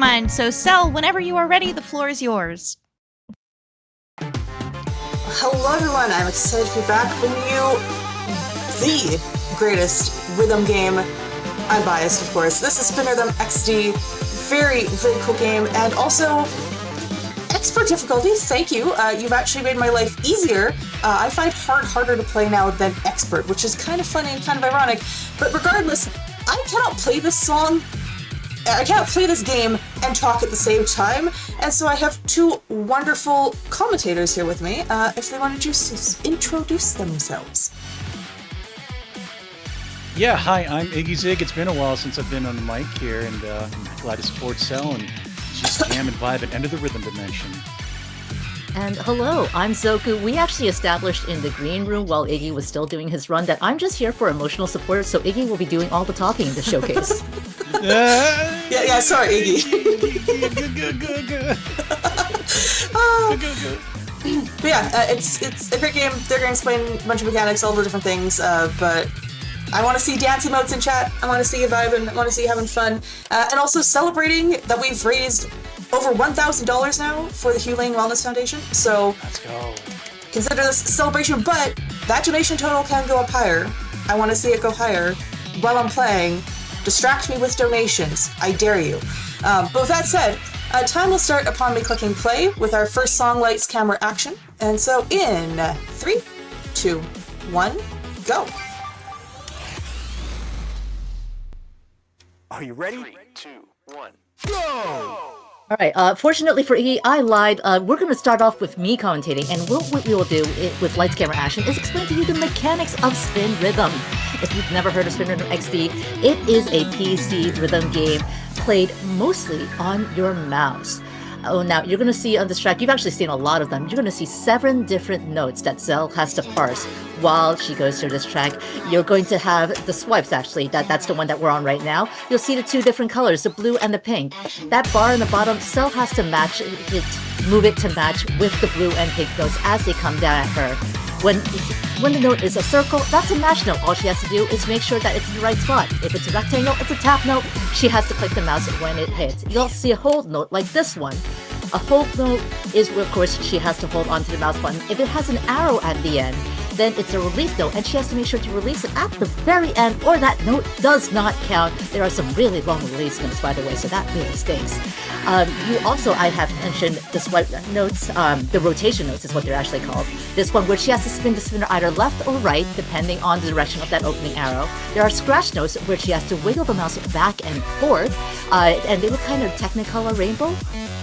selcouthmind. So, Cell, whenever you are ready, the floor is yours. Hello, everyone. I'm excited to be back bringing you the greatest rhythm game. I'm biased, of course. This is Spin Rhythm XD. Very, very cool game, and also expert difficulty. Thank you. You've actually made my life easier. I find hard harder to play now than expert, which is kind of funny and kind of ironic. But regardless, I cannot play this song. I can't play this game and talk at the same time, and so I have two wonderful commentators here with me. If they want to just introduce themselves. Yeah, hi, I'm Iggy Zig. It's been a while since I've been on the mic here, and I'm glad to support Cell and just jam and vibe and enter the rhythm dimension. And hello, I'm Zoku. We actually established in the green room while Iggy was still doing his run that I'm just here for emotional support, so Iggy will be doing all the talking in the showcase. Yeah, sorry, Iggy. But yeah, it's a great game. They're going to explain a bunch of mechanics, all the different things, but I want to see dance emotes in chat. I want to see you vibing. I want to see you having fun. And also celebrating that we've raised over $1,000 now for the Hugh Lane Wellness Foundation. So Let's go. Consider Are you ready? 3, 2, 1, go! All right, fortunately for Iggy, I lied. We're going to start off with me commentating, and what we will do with Lights, Camera, Action is explain to you the mechanics of Spin Rhythm. If you've never heard of Spin Rhythm XD, it is a PC rhythm game played mostly on your mouse. Oh, now you're going to see on this track, you've actually seen a lot of them, you're going to see 7 different notes that Zell has to parse while she goes through this track. You're going to have the swipes, actually, that's the one that we're on right now. You'll see the 2 different colors, the blue and the pink. That bar in the bottom, Zell has to match it, move it to match with the blue and pink notes as they come down at her. When the note is a circle, that's a match note. All she has to do is make sure that it's in the right spot. If it's a rectangle, it's a tap note. She has to click the mouse when it hits. You'll also see a hold note like this one. A hold note is where, of course, she has to hold onto the mouse button. If it has an arrow at the end, then it's a release note, and she has to make sure to release it at the very end, or that note does not count. There are some really long release notes, by the way, so that really stinks. You also, I have mentioned the swipe notes, the rotation notes is what they're actually called. This one where she has to spin the spinner either left or right, depending on the direction of that opening arrow. There are scratch notes where she has to wiggle the mouse back and forth, and they look kind of Technicolor rainbow.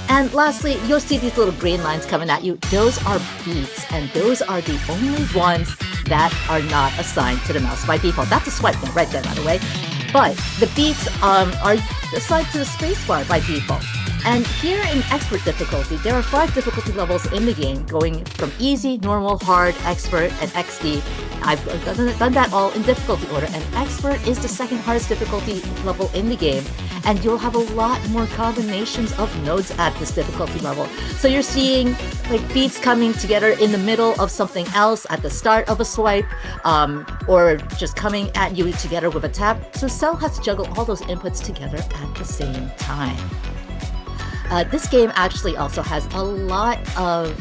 And lastly, you'll see these little green lines coming at you. Those are beats, and those are the only ones that are not assigned to the mouse by default. That's a swipe note right there, by the way. But the beats are assigned to the spacebar by default. And here in expert difficulty, there are 5 difficulty levels in the game, going from easy, normal, hard, expert, and XD. I've done that all in difficulty order, and expert is the second hardest difficulty level in the game, and you'll have a lot more combinations of notes at this difficulty level. So you're seeing like beats coming together in the middle of something else at the start of a swipe, or just coming at you together with a tap. So Cell has to juggle all those inputs together at the same time. This game actually also has a lot of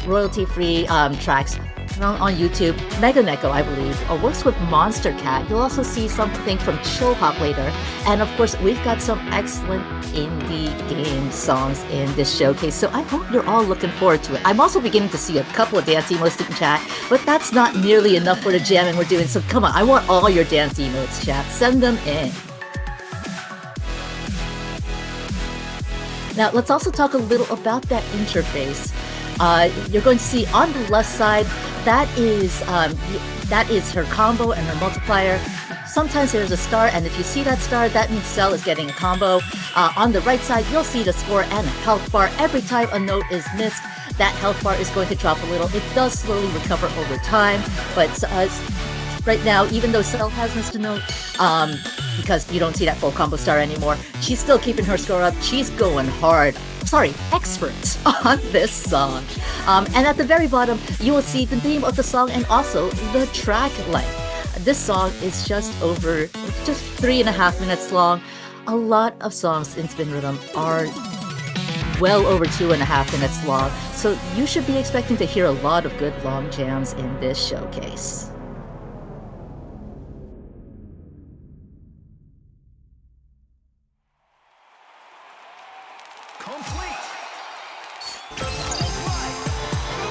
royalty-free tracks on YouTube. Mega Neko, I believe, works with Monster Cat. You'll also see something from Chill Hop later. And of course, we've got some excellent indie game songs in this showcase, so I hope you're all looking forward to it. I'm also beginning to see a couple of dance emotes in chat, but that's not nearly enough for the jamming we're doing, so come on, I want all your dance emotes, chat. Send them in. Now, let's also talk a little about that interface. You're going to see on the left side, that is her combo and her multiplier. Sometimes there's a star, and if you see that star, that means Cell is getting a combo. On the right side, you'll see the score and a health bar. Every time a note is missed, that health bar is going to drop a little. It does slowly recover over time, but right now, even though Cell has missed a note, because you don't see that full combo star anymore, she's still keeping her score up. She's going hard. Expert on this song. And at the very bottom, you will see the name of the song and also the track length. This song is just 3.5 minutes long. A lot of songs in Spin Rhythm are well over 2.5 minutes long, so you should be expecting to hear a lot of good long jams in this showcase.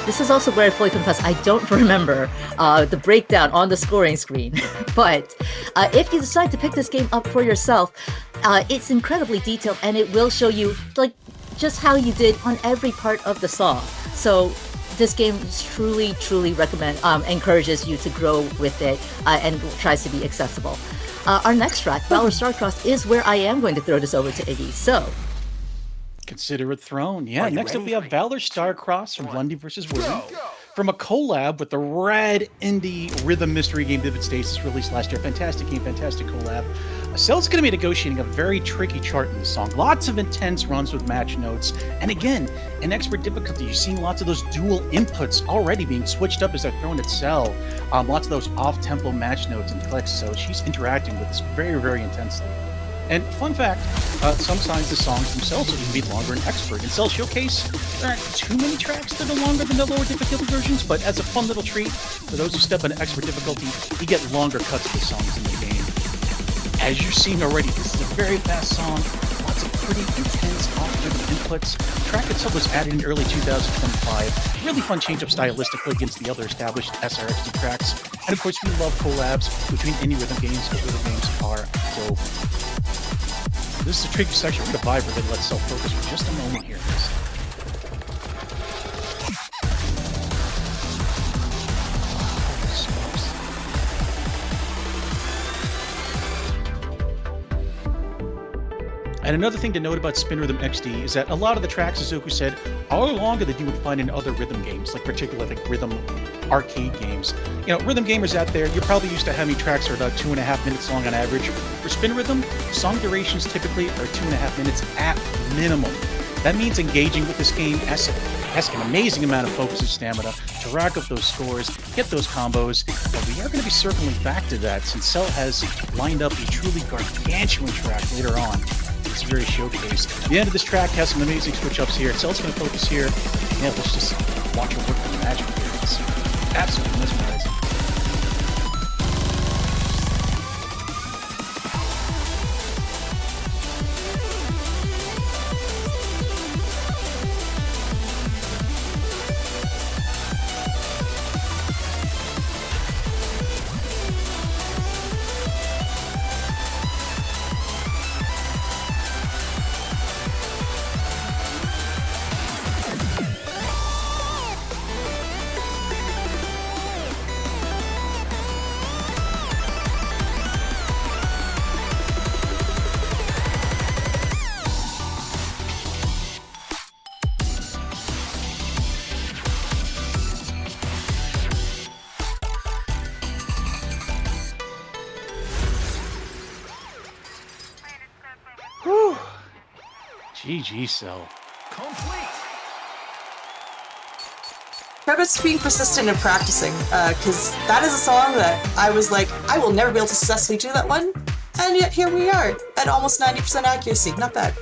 This is also where I fully confess I don't remember the breakdown on the scoring screen. But if you decide to pick this game up for yourself, it's incredibly detailed and it will show you like just how you did on every part of the song. So this game truly encourages you to grow with it and tries to be accessible. Our next track, Valor Starcross, is where I am going to throw this over to Iggy. So consider it thrown. Yeah, next up we have Valor Starcross from Lundy vs. Wizard. From a collab with the rad indie rhythm mystery game Vivid Stasis released last year. Fantastic game, fantastic collab. Cell's going to be negotiating a very tricky chart in this song. Lots of intense runs with match notes. And again, in expert difficulty, you're seeing lots of those dual inputs already being switched up as they're thrown at Cell. Lots of those off-tempo match notes and clicks. So she's interacting with this very, very intensely. And fun fact, sometimes the songs themselves will even be longer in expert. In Cell Showcase, there aren't too many tracks that are longer than the lower difficulty versions, but as a fun little treat, for those who step into expert difficulty, you get longer cuts of the songs in the game. As you've seen already, this is a very fast song, lots of pretty intense off-rhythm inputs. The track itself was added in early 2025. Really fun change-up stylistically against the other established SRXD tracks. And of course, we love collabs between indie rhythm games, because rhythm games are dope. This is a tricky section. We're going to vibe with it. Let's self-focus for just a moment here. And another thing to note about Spin Rhythm XD is that a lot of the tracks, as Zoku said, are longer than you would find in other rhythm games, like particularly like rhythm arcade games. You know, rhythm gamers out there, you're probably used to having tracks that are about 2.5 minutes long on average. For Spin Rhythm, song durations typically are 2.5 minutes at minimum. That means engaging with this game asking an amazing amount of focus and stamina to rack up those scores, get those combos, but we are going to be circling back to that since Cell has lined up a truly gargantuan track later on. It's very showcased. The end of this track has some amazing switch-ups here. Cell's going to focus here. Yeah, let's just watch her work with the magic here. It's absolutely mesmerizing. GG, Cell. Credits to being persistent and practicing, because that is a song that I was like, I will never be able to successfully do that one, and yet here we are at almost 90% accuracy. Not bad.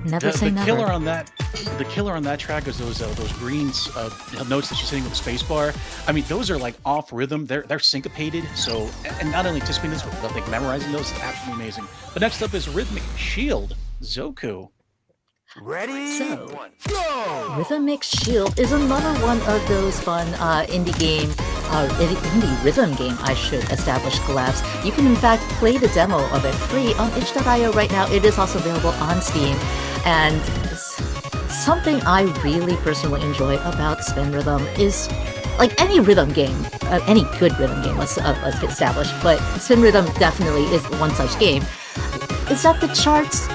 Never say never. The killer on that track is those green notes that she's hitting with the space bar. I mean, those are like off rhythm. They're syncopated. So, and not only anticipating this, but like memorizing those is absolutely amazing. But next up is Rhythmic Shield, Zoku. Ready? So, go! Rhythmic Shield is another one of those fun indie rhythm game, I should establish collabs. You can in fact play the demo of it free on itch.io right now. It is also available on Steam. And something I really personally enjoy about Spin Rhythm is, like any rhythm game, any good rhythm game, let's get established, but Spin Rhythm definitely is one such game, is that the charts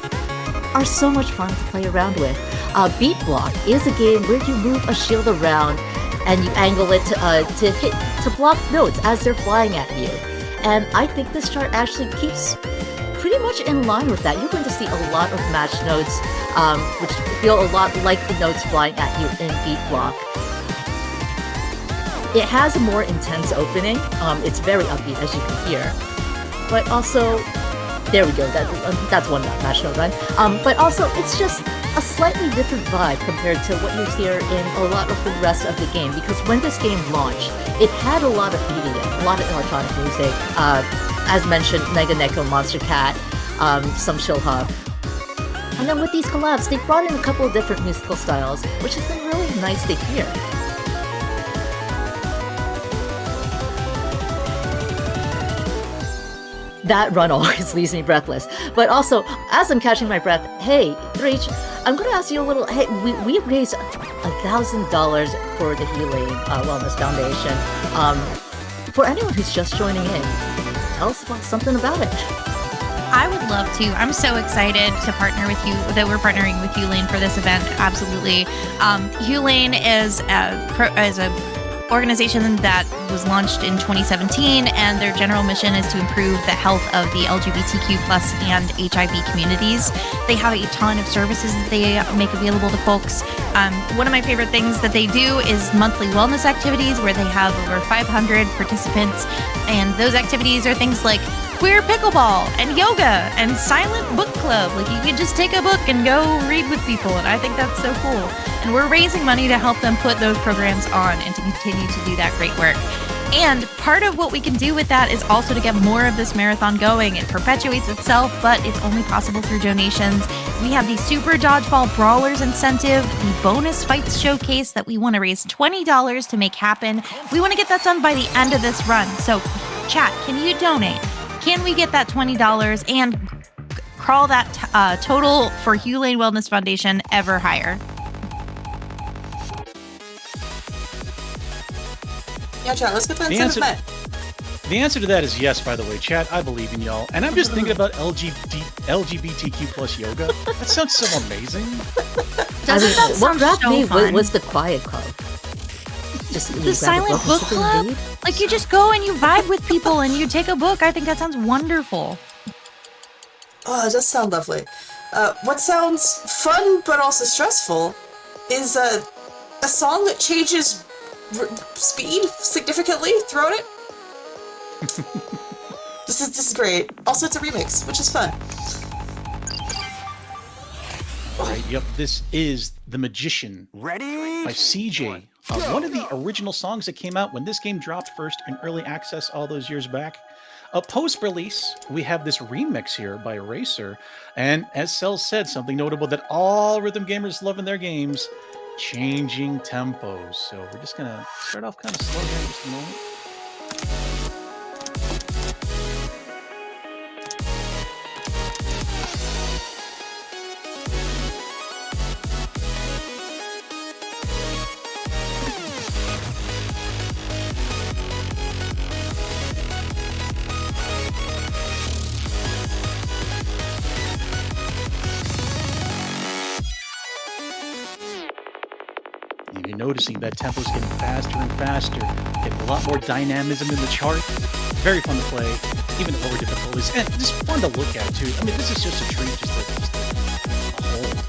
are so much fun to play around with. Beat Block is a game where you move a shield around and you angle it to block notes as they're flying at you. And I think this chart actually keeps pretty much in line with that. You're going to see a lot of match notes, which feel a lot like the notes flying at you in Beat Block. It has a more intense opening. It's very upbeat, as you can hear. But also, There we go. That's one match no run. But also, it's just a slightly different vibe compared to what you hear in a lot of the rest of the game. Because when this game launched, it had a lot of EDM, a lot of electronic music. As mentioned, Mega Neko, Monster Cat, some chill hop. And then with these collabs, they brought in a couple of different musical styles, which has been really nice to hear. That run always leaves me breathless. But also, as I'm catching my breath, hey, Threach, I'm going to ask you a little. Hey, we raised $1,000 for the Healing Wellness Foundation. For anyone who's just joining in, tell us about something about it. I would love to. I'm so excited to partner with you, that we're partnering with Hulane for this event. Absolutely. Hulane is a organization that was launched in 2017, and their general mission is to improve the health of the LGBTQ plus and HIV communities. They have a ton of services that they make available to folks. One of my favorite things that they do is monthly wellness activities, where they have over 500 participants, and those activities are things like queer pickleball and yoga and silent book club. Like, you could just take a book and go read with people, and I think that's so cool. And we're raising money to help them put those programs on and to continue to do that great work. And part of what we can do with that is also to get more of this marathon going. It perpetuates itself, but it's only possible through donations. We have the Super Dodgeball Brawlers incentive, the bonus fights showcase that we want to raise $20 to make happen. We want to get that done by the end of this run. So, chat, can you donate? Can we get that $20 and crawl that total for Hulane Wellness Foundation ever higher? Yeah, chat, let's get that incentive met. The answer to that is yes, by the way. Chat, I believe in y'all. And I'm just thinking about LGBTQ plus yoga. That sounds so amazing. Doesn't that what sound grabbed so me fun? was the quiet club. Just The silent book club? Like, you just go and you vibe with people and you take a book. I think that sounds wonderful. Oh, it does sound lovely. What sounds fun but also stressful is a song that changes speed significantly throughout it. This is great. Also, it's a remix, which is fun. All right, yep, this is The Magician Ready? by CJ. One of the original songs that came out when this game dropped first in early access all those years back. Post-release, we have this remix here by Eraser. And as Cell said, something notable that all rhythm gamers love in their games, changing tempos. So we're just going to start off kind of slow here in just a moment. You're noticing that tempo's getting faster and faster, getting a lot more dynamism in the chart. Very fun to play, even at lower difficulties, and just fun to look at too. I mean, this is just a treat, just a hold.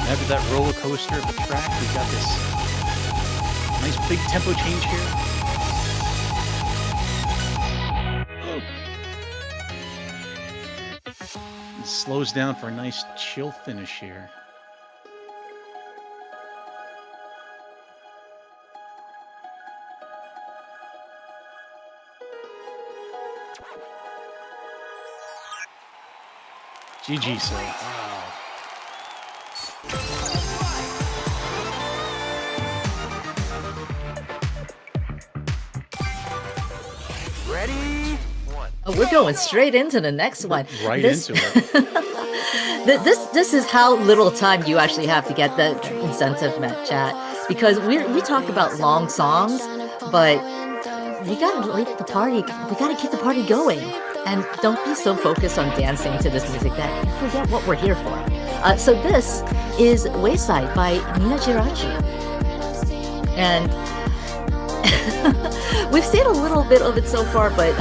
After that roller coaster of the track, we've got this nice big tempo change here. slows down for a nice chill finish here. GG, so wow. Ready? Oh, we're going straight into the next one. Right into it. This is how little time you actually have to get the incentive met, chat. Because we talked about long songs, but we gotta light the party. We gotta keep the party going. And don't be so focused on dancing to this music that you forget what we're here for. So this is Wayside by Nina Girachi. And we've seen a little bit of it so far, but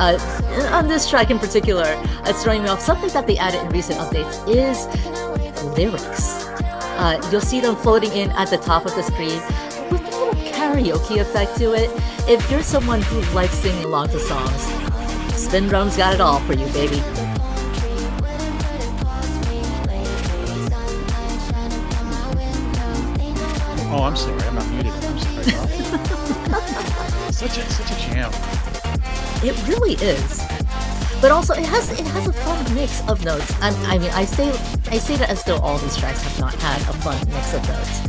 on this track in particular, it's throwing me off. Something that they added in recent updates is lyrics. You'll see them floating in at the top of the screen with a little karaoke effect to it. If you're someone who likes singing along to songs, Spin Drum's got it all for you, baby. Oh, I'm sorry. I'm not muted. I'm sorry. such a jam. It really is. But also, it has a fun mix of notes. I mean, I say that as though all these tracks have not had a fun mix of notes.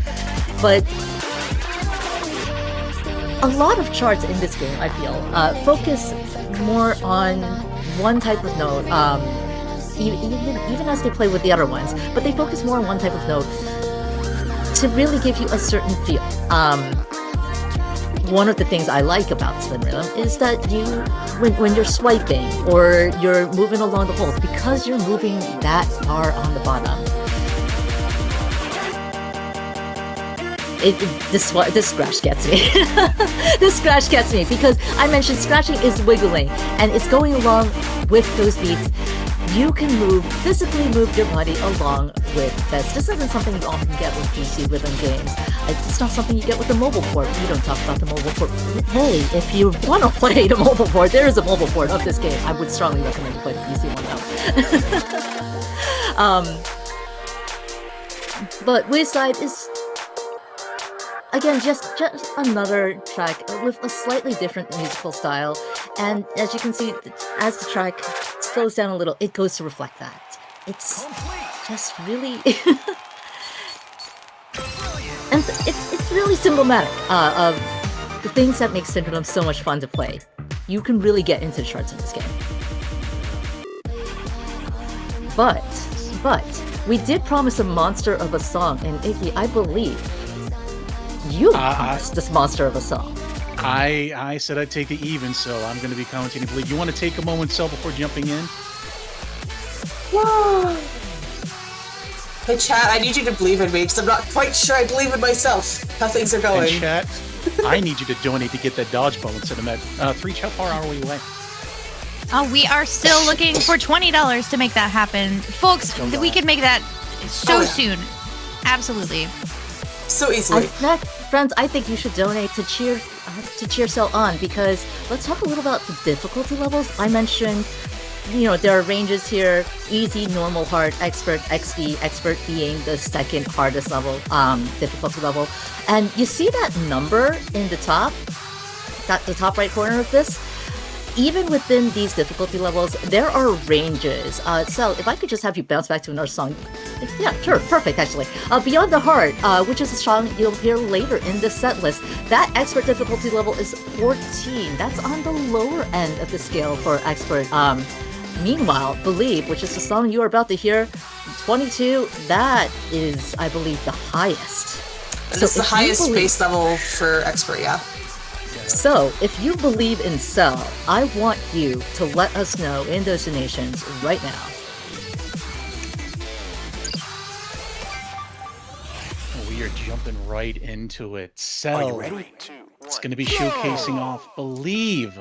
But a lot of charts in this game, I feel, focus more on one type of note, even as they play with the other ones. But they focus more on one type of note to really give you a certain feel. One of the things I like about Spin Rhythm is that when you're swiping or you're moving along the holes, because you're moving that bar on the bottom, this scratch gets me. This scratch gets me because I mentioned scratching is wiggling and it's going along with those beats. You can physically move your body along with this. This isn't something you often get with PC rhythm games. It's not something you get with the mobile port. We don't talk about the mobile port. Hey, if you want to play the mobile port, there is a mobile port of this game. I would strongly recommend you play the PC one though. But Wayside is, again, just another track with a slightly different musical style. And as you can see, as the track slows down a little, it goes to reflect that. It's just really... and it's really symptomatic of the things that make Spin Rhythm so much fun to play. You can really get into the charts in this game. But, we did promise a monster of a song, and Iggy, I believe you promised this monster of a song. I said I'd take the even, so I'm going to be commenting. Believe you want to take a moment, Sel, before jumping in? Whoa. Hey, chat, I need you to believe in me because I'm not quite sure I believe in myself how things are going. And chat, I need you to donate to get that dodge ball instead of that. Threach, how far are we away? We are still looking for $20 to make that happen. Folks, we can make that so soon. Absolutely. So easily. Friends, I think you should donate to cheer Cell on, because let's talk a little about the difficulty levels. I mentioned, there are ranges here: easy, normal, hard, expert, XD, expert being the second hardest level, difficulty level. And you see that number in the top right corner of this? Even within these difficulty levels, there are ranges. So if I could just have you bounce back to another song. Yeah, sure, perfect, actually. Beyond the Heart, which is a song you'll hear later in this set list, that expert difficulty level is 14. That's on the lower end of the scale for expert. Meanwhile, Believe, which is the song you are about to hear, 22, that is, I believe, the highest. This is the highest base level for expert, yeah. So, if you believe in Cell, I want you to let us know in those donations right now. We are jumping right into it. Cell. It's going to be showcasing off Believe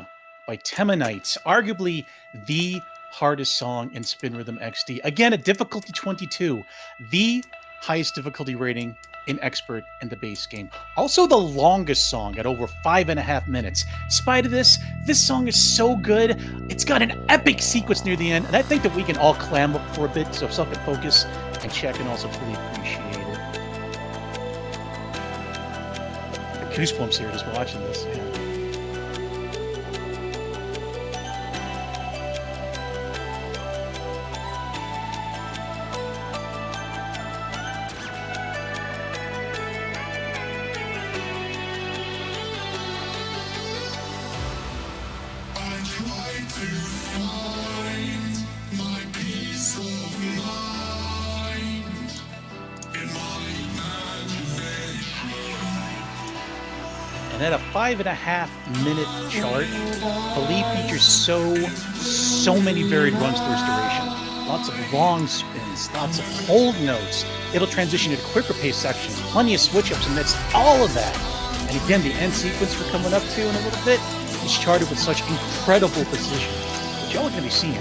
by Temanites, arguably the hardest song in Spin Rhythm XD. Again, at difficulty 22, the highest difficulty rating in Expert in the base game. Also the longest song at over 5.5 minutes. In spite of this song is so good. It's got an epic sequence near the end, and I think that we can all clam up for a bit so Cell can focus and check and also fully appreciate it. The goosebumps here just watching this. Yeah. And at a 5.5-minute chart, Believe features so many varied runs through its duration. Lots of long spins, lots of hold notes. It'll transition into quicker pace sections, plenty of switch-ups amidst all of that. And again, the end sequence we're coming up to in a little bit is charted with such incredible precision, which y'all are going to be seeing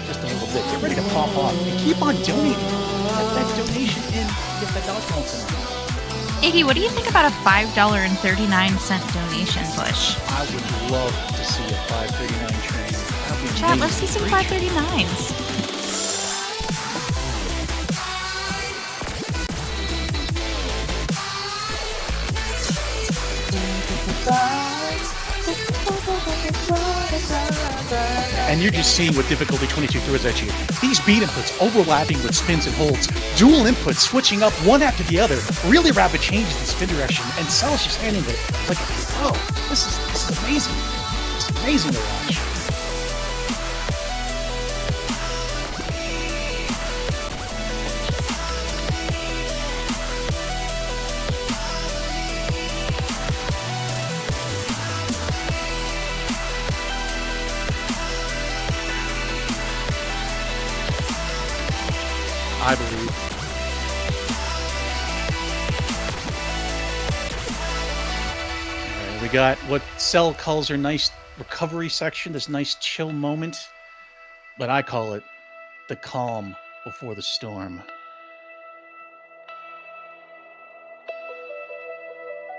just a little bit. Get ready to pop off and keep on donating. Get that donation in, get that dollar count in. Iggy, what do you think about a $5.39 donation push? I would love to see a $5.39 train. That'd be Chat, amazing. let's see some Great. 5.39s. And you're just seeing what difficulty 22 throws at you. These beat inputs overlapping with spins and holds, dual inputs switching up one after the other, really rapid changes in spin direction, and Cell's just handling it like, oh, this is amazing. It's amazing to watch. I believe. All right, we got what Cell calls her nice recovery section, this nice chill moment, but I call it the calm before the storm.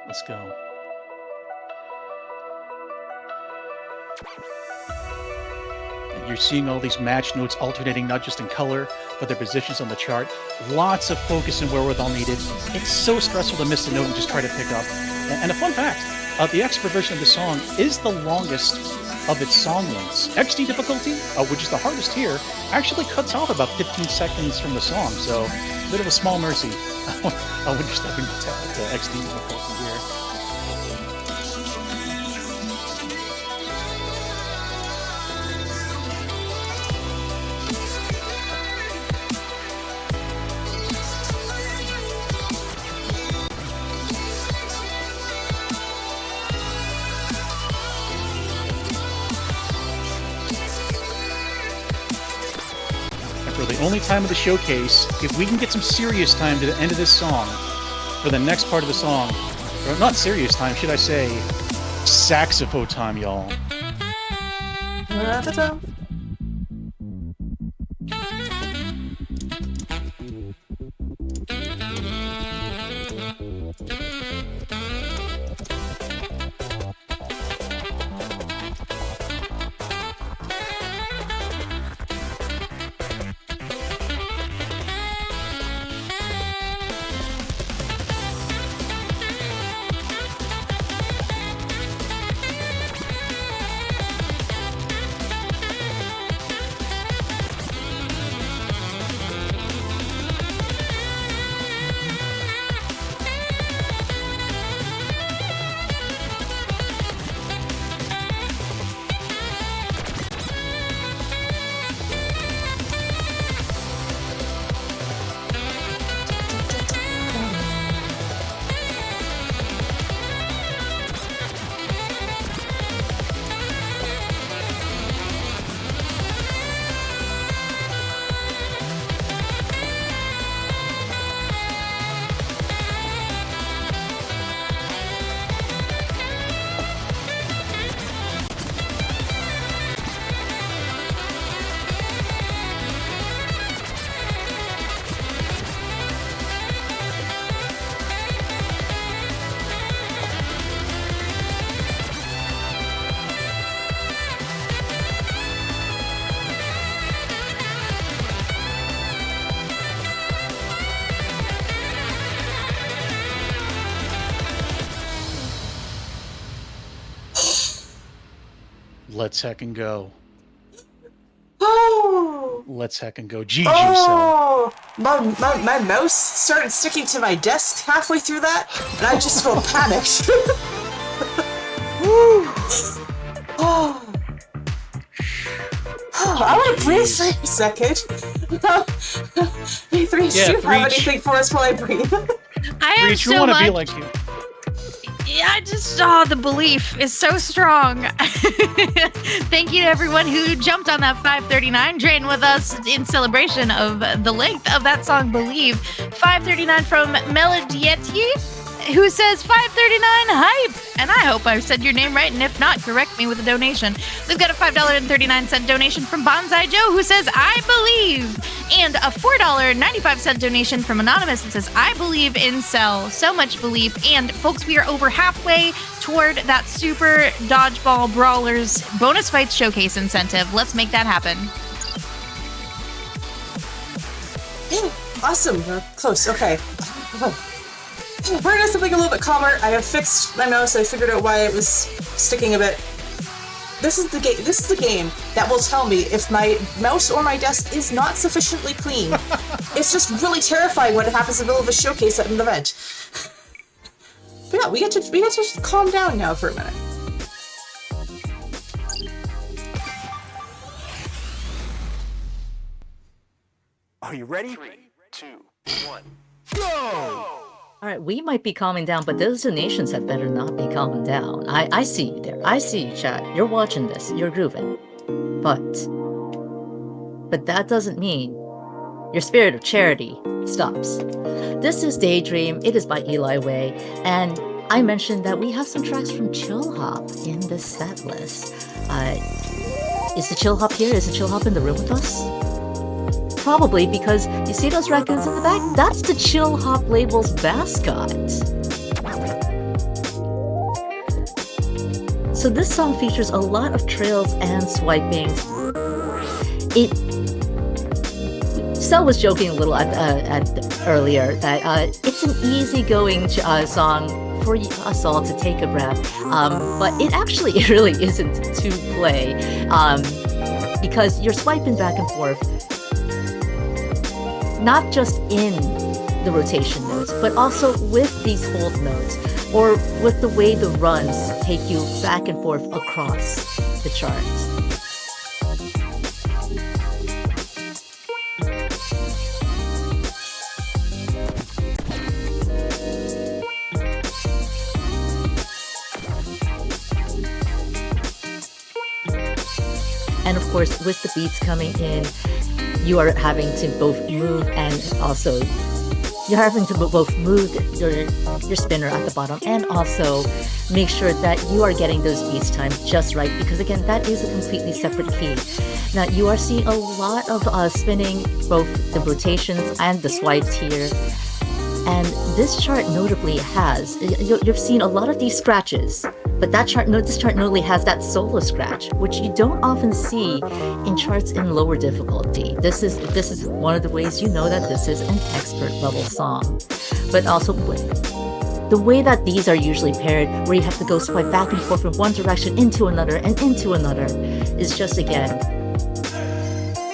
Let's go. You're seeing all these match notes alternating not just in color, but their positions on the chart. Lots of focus and wherewithal needed. It's so stressful to miss a note and just try to pick up. And a fun fact, the expert version of the song is the longest of its song lengths. XD difficulty, which is the hardest here, actually cuts off about 15 seconds from the song, so a bit of a small mercy when you're stepping to XD difficulty here. The only time of the showcase, if we can get some serious time to the end of this song, for the next part of the song, or not serious time, should I say, saxophone time, y'all. Let's heckin' go. Oh! Let's heckin' go. GG, Cell. My mouse started sticking to my desk halfway through that, and I just felt panicked. Oh. I want to breathe for a second. Hey, Threach, do you have anything for us while I breathe? I am Threach, so we want to much. be like you. Yeah, I just saw the belief is so strong. Thank you to everyone who jumped on that 539 train with us in celebration of the length of that song, Believe. 539 from Melodietti, who says 539 hype. And I hope I said your name right, and if not, correct me with a donation. We've got a $5.39 donation from Bonsai Joe, who says, I believe. And a $4.95 donation from Anonymous that says, I believe in Cell. So much belief. And folks, we are over halfway toward that Super Dodgeball Brawlers bonus fights showcase incentive. Let's make that happen. Hey, awesome. We're close. Okay. We're gonna do something a little bit calmer. I have fixed my mouse. I figured out why it was sticking a bit. This is the game. This is the game that will tell me if my mouse or my desk is not sufficiently clean. It's just really terrifying when it happens in the middle of a showcase at an event. But yeah, we get to calm down now for a minute. Are you ready? 3, 2, 1, go! All right, we might be calming down, but those donations had better not be calming down. I see you there. I see you, chat. You're watching this. You're grooving. But that doesn't mean your spirit of charity stops. This is Daydream. It is by Eli Way. And I mentioned that we have some tracks from Chill Hop in the set list. Is the Chill Hop here? Is the Chill Hop in the room with us? Probably, because you see those raccoons in the back? That's the Chill Hop label's mascot. So this song features a lot of trails and swipings. Cell was joking a little earlier that it's an easygoing song for us all to take a breath, but it actually really isn't to play, because you're swiping back and forth, not just in the rotation notes, but also with these hold notes, or with the way the runs take you back and forth across the charts. And of course, with the beats coming in, you are having to both move and also you're having to both move your spinner at the bottom and also make sure that you are getting those beats timed just right, because again, that is a completely separate key. Now you are seeing a lot of spinning, both the rotations and the swipes here. And this chart notably has, you've seen a lot of these scratches, but this chart notably has that solo scratch, which you don't often see in charts in lower difficulty. This is one of the ways you know that this is an expert level song. But also the way that these are usually paired, where you have to go swipe back and forth from one direction into another and into another, is just, again,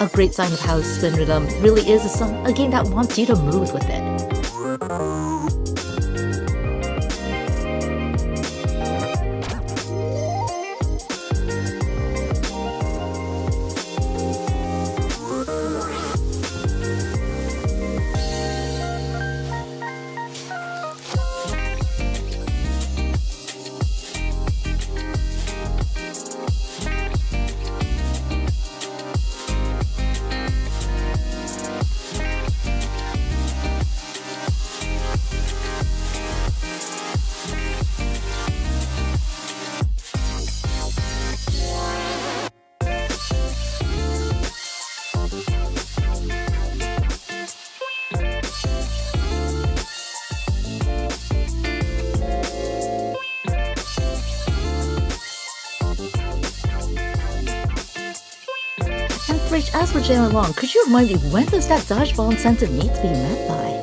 a great sign of how Spin Rhythm really is a game that wants you to move with it. As we're jailing along, could you remind me, when does that dodgeball incentive need to be met by?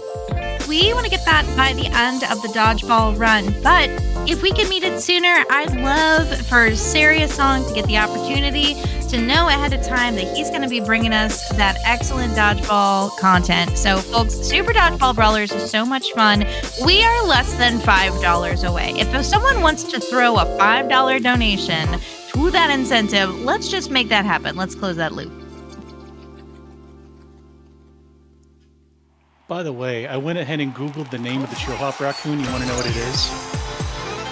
We want to get that by the end of the dodgeball run, but if we can meet it bit sooner. I'd love for Serious Song to get the opportunity to know ahead of time that he's going to be bringing us that excellent dodgeball content. So, folks, Super Dodgeball Brawlers is so much fun. We are less than $5 away. If someone wants to throw a $5 donation to that incentive, let's just make that happen. Let's close that loop. By the way, I went ahead and Googled the name of the chill hop raccoon. You want to know what it is?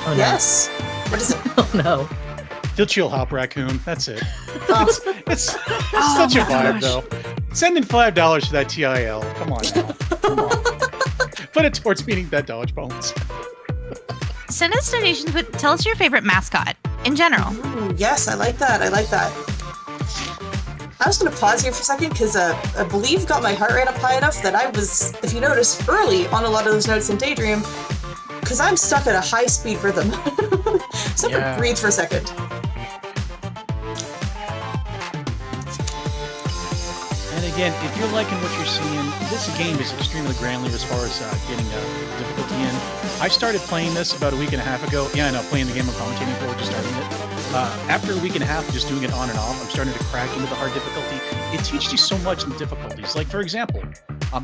Oh, no. Yes. What is it? Oh, no. The chill hop raccoon. That's it. Oh. It's such a my vibe, gosh. though. Send in $5 for that TIL. Come on now. Come on. Put it towards meeting that dodge bones. Send us donations, but tell us your favorite mascot in general. Ooh, yes, I like that. I like that. I was going to pause here for a second because I believe got my heart rate up high enough that I was, if you notice, early on a lot of those notes in Daydream because I'm stuck at a high-speed rhythm. So I could breathe for a second. And again, if you're liking what you're seeing, this game is extremely granular as far as getting difficulty in. I started playing this about a week and a half ago. Yeah, I know, playing the game I'm commentating for, just starting it. After a week and a half, just doing it on and off, I'm starting to crack into the hard difficulty. It teaches you so much in the difficulties. Like, for example,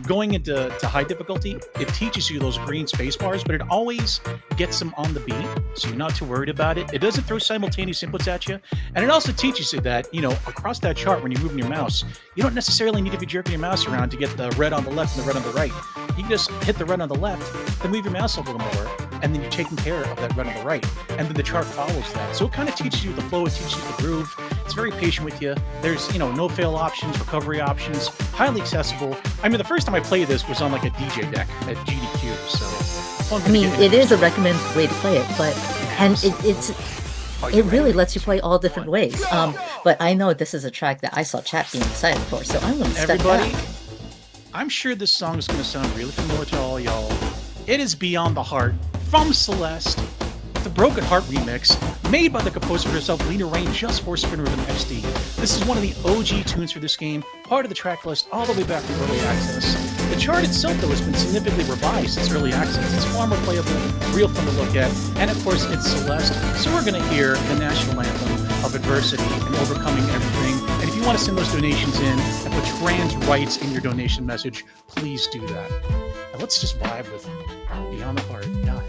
going into high difficulty, it teaches you those green space bars, but it always gets them on the beat, so you're not too worried about it. It doesn't throw simultaneous inputs at you. And it also teaches you that, across that chart, when you're moving your mouse, you don't necessarily need to be jerking your mouse around to get the red on the left and the red on the right. You can just hit the red on the left, then move your mouse a little more, and then you're taking care of that red on the right. And then the chart follows that. So it kind of teaches you the flow, it teaches you the groove. It's very patient with you. There's, no fail options, recovery options, highly accessible. I mean, the first time I played this was on like a DJ deck at GDQ, so fun. I mean, it is a recommended way to play it, but it really lets you play all different ways. But I know this is a track that I saw chat being excited for, so I'm going to step Everybody, back. I'm sure this song is going to sound really familiar to all y'all. It is Beyond the Heart from Celeste, the Broken Heart remix, made by the composer herself, Lena Raine, just for Spin Rhythm XD. This is one of the OG tunes for this game, part of the track list all the way back to early access. The chart itself, though, has been significantly revised since early access. It's far more playable, real fun to look at, and of course, it's Celeste, so we're going to hear the national anthem of adversity and overcoming everything. And if you want to send those donations in and put trans rights in your donation message, please do that. And let's just vibe with Beyond the Heart. Yeah.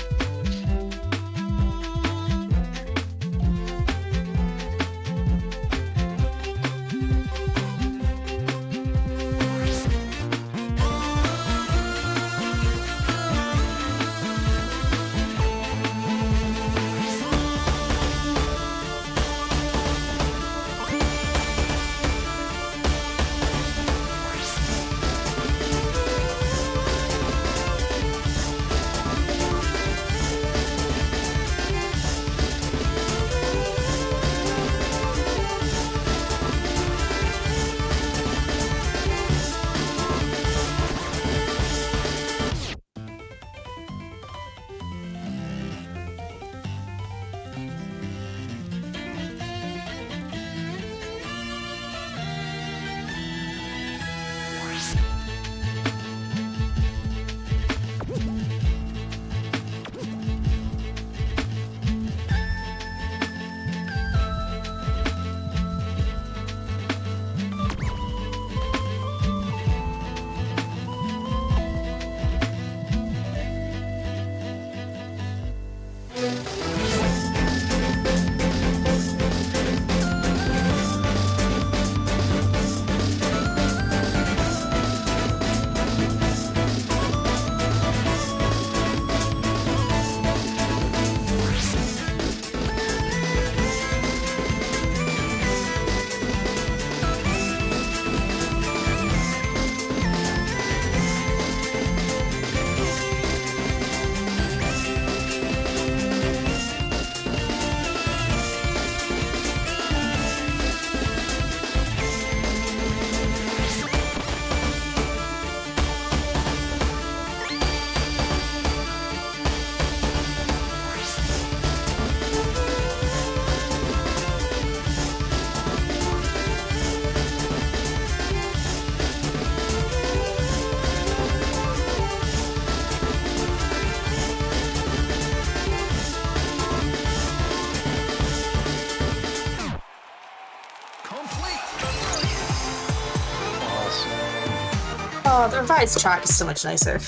Oh, the revised track is so much nicer.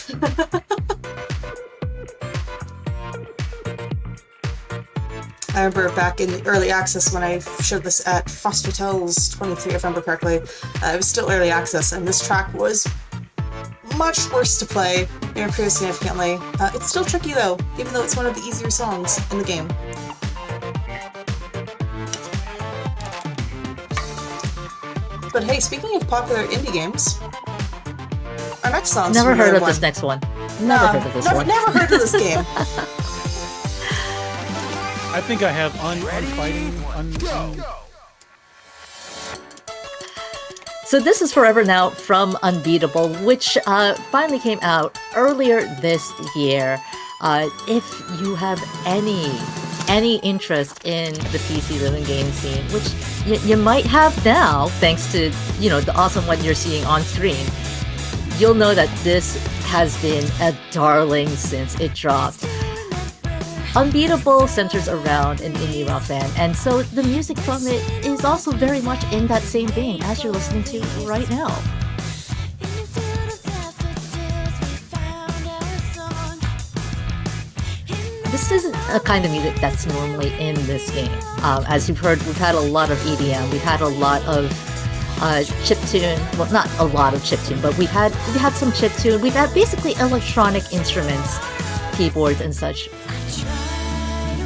I remember back in the early access when I showed this at Foster Tales 23, if I remember correctly. It was still early access, and this track was much worse to play, pretty significantly. It's still tricky though, even though it's one of the easier songs in the game. But hey, speaking of popular indie games, our next song. Never heard of this next one. Never heard of this one. Never heard of this game. I think I have Unfighting. So this is Forever Now from Unbeatable, which finally came out earlier this year. If you have any interest in the PC living game scene, which you might have now, thanks to the awesome one you're seeing on screen, you'll know that this has been a darling since it dropped. Unbeatable centers around an indie rock band, and so the music from it is also very much in that same vein as you're listening to right now. This isn't a kind of music that's normally in this game. As you've heard, we've had a lot of EDM, we've had a lot of chiptune, well, not a lot of chiptune, but we've had some chiptune, we've had basically electronic instruments, keyboards and such.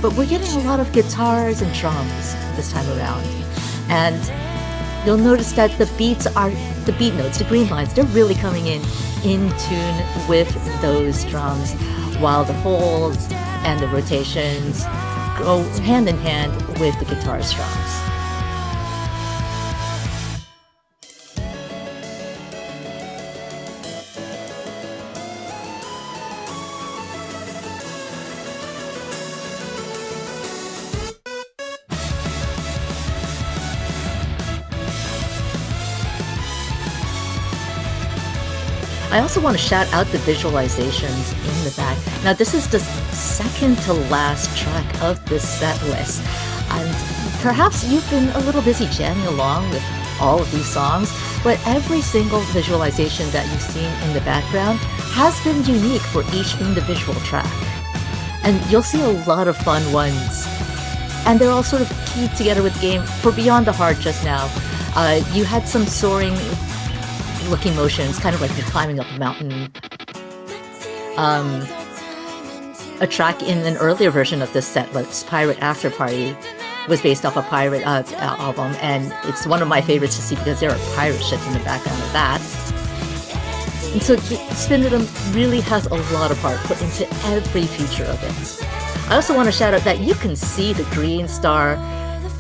But we're getting a lot of guitars and drums this time around. And you'll notice that the beat notes, the green lines, they're really coming in tune with those drums, while the holds and the rotations go hand in hand with the guitar strums. I also want to shout out the visualizations in the back. Now, this is the second to last track of this set list. And perhaps you've been a little busy jamming along with all of these songs, but every single visualization that you've seen in the background has been unique for each individual track. And you'll see a lot of fun ones. And they're all sort of keyed together with the game. For Beyond the Heart just now, you had some soaring looking motions, kind of like you're climbing up a mountain. A track in an earlier version of this set, Pirate After Party, was based off a pirate album, and it's one of my favorites to see because there are pirate ships in the background of that. And so Spin Rhythm really has a lot of heart put into every feature of it. I also want to shout out that you can see the green star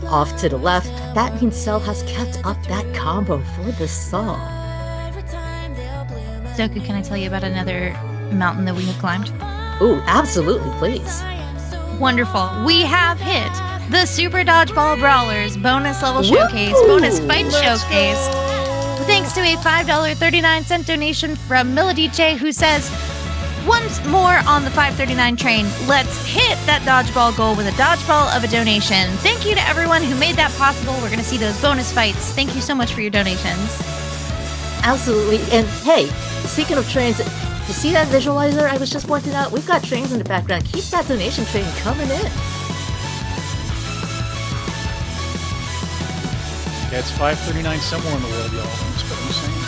off to the left. That means Cell has kept up that combo for this song. Doku, can I tell you about another mountain that we have climbed? Ooh, absolutely, please. Wonderful. We have hit the Super Dodgeball Brawlers bonus level showcase, bonus fight showcase. Thanks to a $5.39 donation from Melody J, who says, once more on the $5.39 train, let's hit that dodgeball goal with a dodgeball of a donation. Thank you to everyone who made that possible. We're going to see those bonus fights. Thank you so much for your donations. Absolutely. And hey, speaking of trains, you see that visualizer I was just pointing out? We've got trains in the background. Keep that donation train coming in. Yeah, it's 5:39 somewhere in the world, y'all. That's what I'm saying.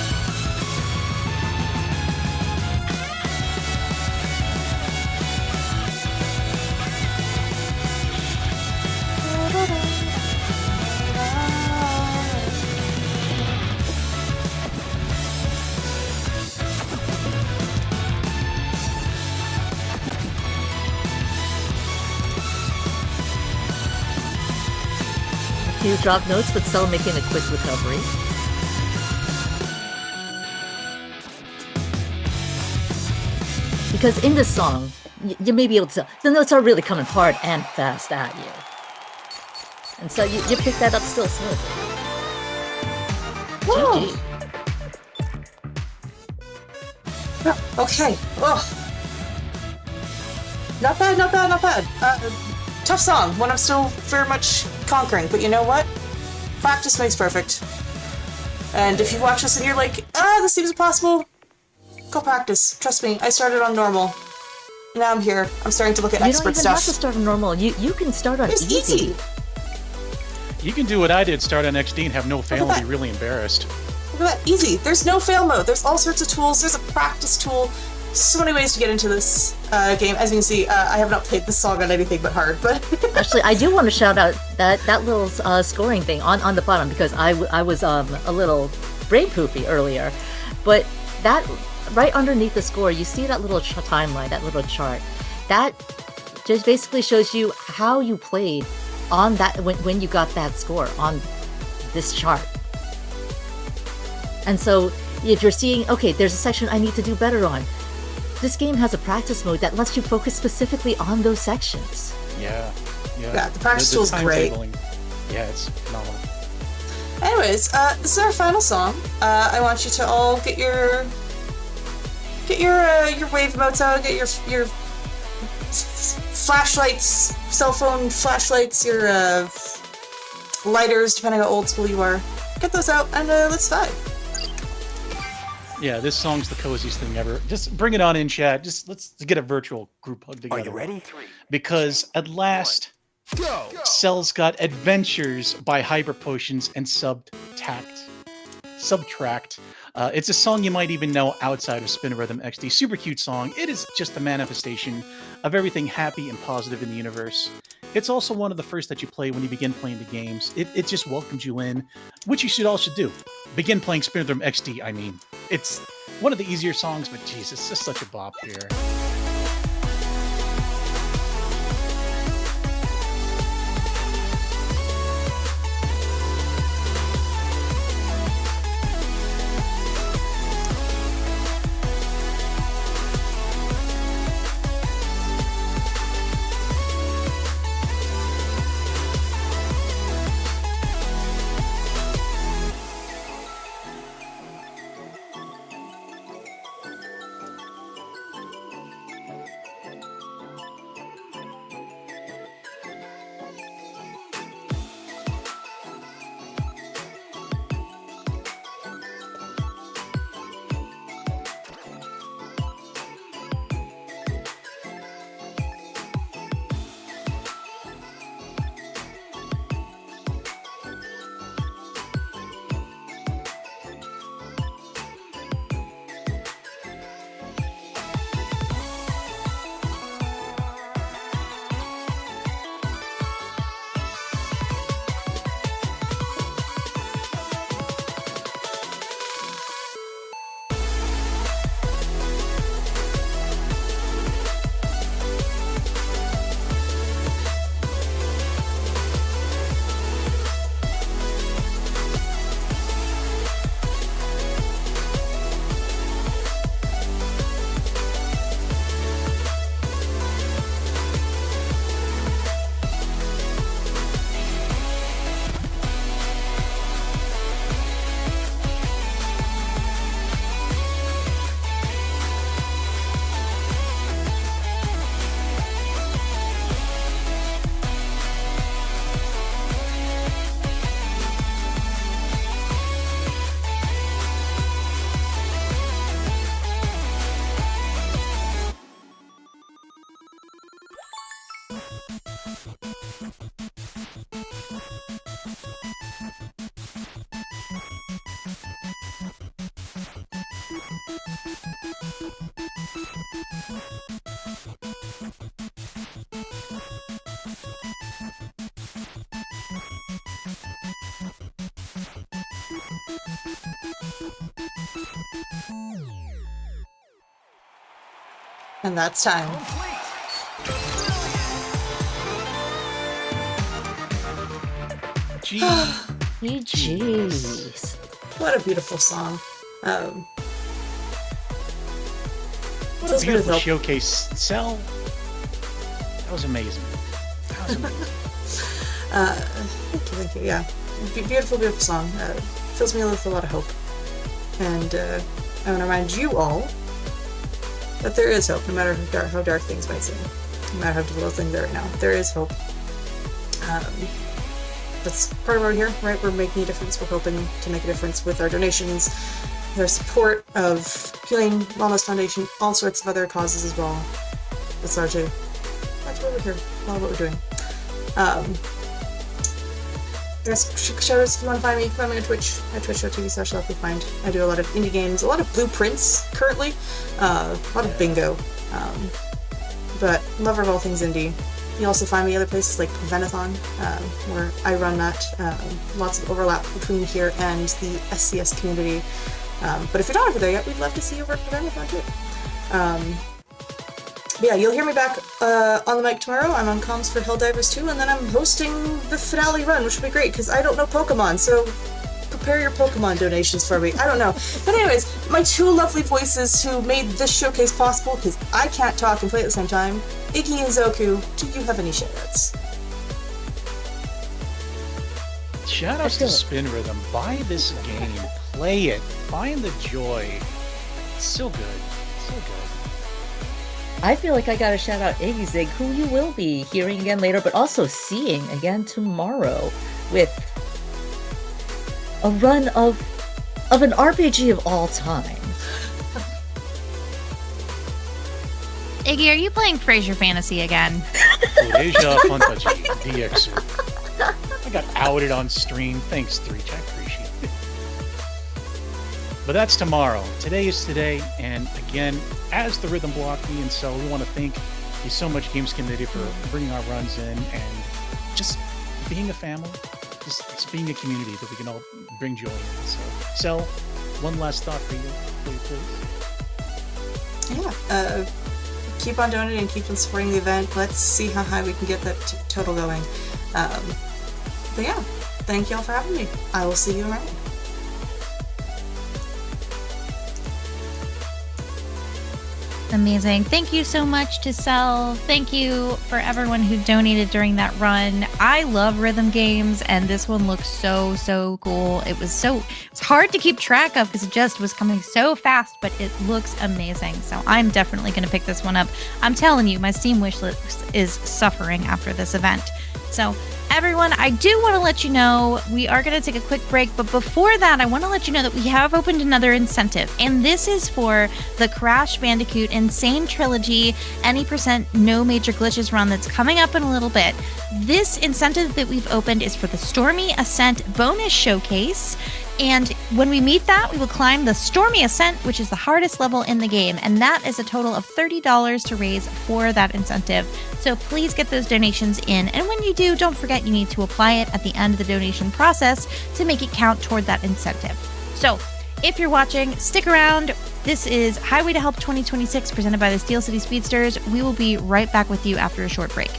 Few drop notes, but Cell making a quick recovery. Because in this song, you may be able to tell, the notes are really coming hard and fast at you. And so you pick that up still smoothly. GG. Okay. Oh. Not bad, not bad, not bad. Tough song, one I'm still very much conquering, but you know what? Practice makes perfect. And if you watch this and you're like, this seems impossible, Go practice. Trust me, I started on normal. Now I'm here. I'm starting to look at expert You don't even have to start on normal. You can start on It's easy. You can do what I did, start on XD and have no fail and be really embarrassed. Look at that, easy. There's no fail mode. There's all sorts of tools. There's a practice tool. So many ways to get into this game. As you can see, I have not played this song on anything but hard, but... Actually, I do want to shout out that little scoring thing on the bottom, because I was a little brain poopy earlier. But that, right underneath the score, you see that little timeline, that little chart. That just basically shows you how you played on that when you got that score on this chart. And so if you're seeing, okay, there's a section I need to do better on, this game has a practice mode that lets you focus specifically on those sections. Yeah. Yeah, the practice tool is great. Yeah, it's phenomenal. Anyways, this is our final song. I want you to all get your wave emotes out, get your flashlights, cell phone flashlights, your lighters, depending how old school you are. Get those out and let's vibe. Yeah, this song's the coziest thing ever. Just bring it on in, chat. Let's get a virtual group hug together. Are you ready? Because at last, Cell's got Adventures by Hyper Potions and Subtract. It's a song you might even know outside of Spin Rhythm XD. Super cute song. It is just a manifestation of everything happy and positive in the universe. It's also one of the first that you play when you begin playing the games. It just welcomes you in, which you should do. Begin playing Spin Rhythm XD, I mean. It's one of the easier songs, but geez, it's just such a bop here. And that's time. Jeez. What a beautiful song. What a beautiful showcase. Cell, that was amazing. Thank you. Yeah, beautiful, beautiful song. Fills me with a lot of hope. And I want to remind you all that there is hope, no matter how dark things might seem, no matter how difficult things are right now. There is hope. That's part of our here, right? We're making a difference. We're hoping to make a difference with our donations. their support of Healing Wellness Foundation, all sorts of other causes as well. That's largely what we're here, a lot of what we're doing. Shows, if you want to find me, you can find me on Twitch at twitch.tv/selcouthmind. I do a lot of indie games, a lot of blueprints currently, a lot of bingo, but lover of all things indie. You also find me other places like Preventathon, where I run that. Lots of overlap between here and the SCS community. But if you're not over there yet, we'd love to see you over at Preventathon too. But yeah, you'll hear me back on the mic tomorrow. I'm on comms for Helldivers 2, and then I'm hosting the finale run, which will be great, because I don't know Pokemon, so prepare your Pokemon donations for me. I don't know. But anyways, my two lovely voices who made this showcase possible, because I can't talk and play at the same time, Iggy and Zoku, do you have any shoutouts? Shoutouts to Spin Rhythm. Buy this game. Play it. Find the joy. It's so good. So good. I feel like I gotta shout out Iggy Zig, who you will be hearing again later, but also seeing again tomorrow with a run of an RPG of all time. Iggy, are you playing Fraser Fantasy again? Fraser Fantasy DX. I got outed on stream. Thanks, Threach. I appreciate it. But that's tomorrow. Today is today, and again, as the Rhythm Block, me and Cell, we want to thank you so much, Games Committee, for bringing our runs in and just being a family, just being a community that we can all bring joy in. So, Cell, one last thought for you, please. Yeah, keep on donating and keep on supporting the event. Let's see how high we can get that total going. But yeah, thank y'all for having me. I will see you around. Amazing. Thank you so much to Cell. Thank you for everyone who donated during that run. I love rhythm games, and this one looks so cool. It's hard to keep track of because it just was coming so fast, but it looks amazing. So I'm definitely going to pick this one up. I'm telling you, my Steam wish list is suffering after this event. So everyone, I do want to let you know we are going to take a quick break, but before that, I want to let you know that we have opened another incentive, and this is for the Crash Bandicoot Insane Trilogy any % no major glitches run that's coming up in a little bit. This incentive that we've opened is for the Stormy Ascent bonus showcase, and when we meet that, we will climb the Stormy Ascent, which is the hardest level in the game, and that is a total of $30 to raise for that incentive. So please get those donations in, and when you do, don't forget you need to apply it at the end of the donation process to make it count toward that incentive. So if you're watching, stick around. This is Highway to Help 2026 presented by the Steel City Speedsters. We will be right back with you after a short break.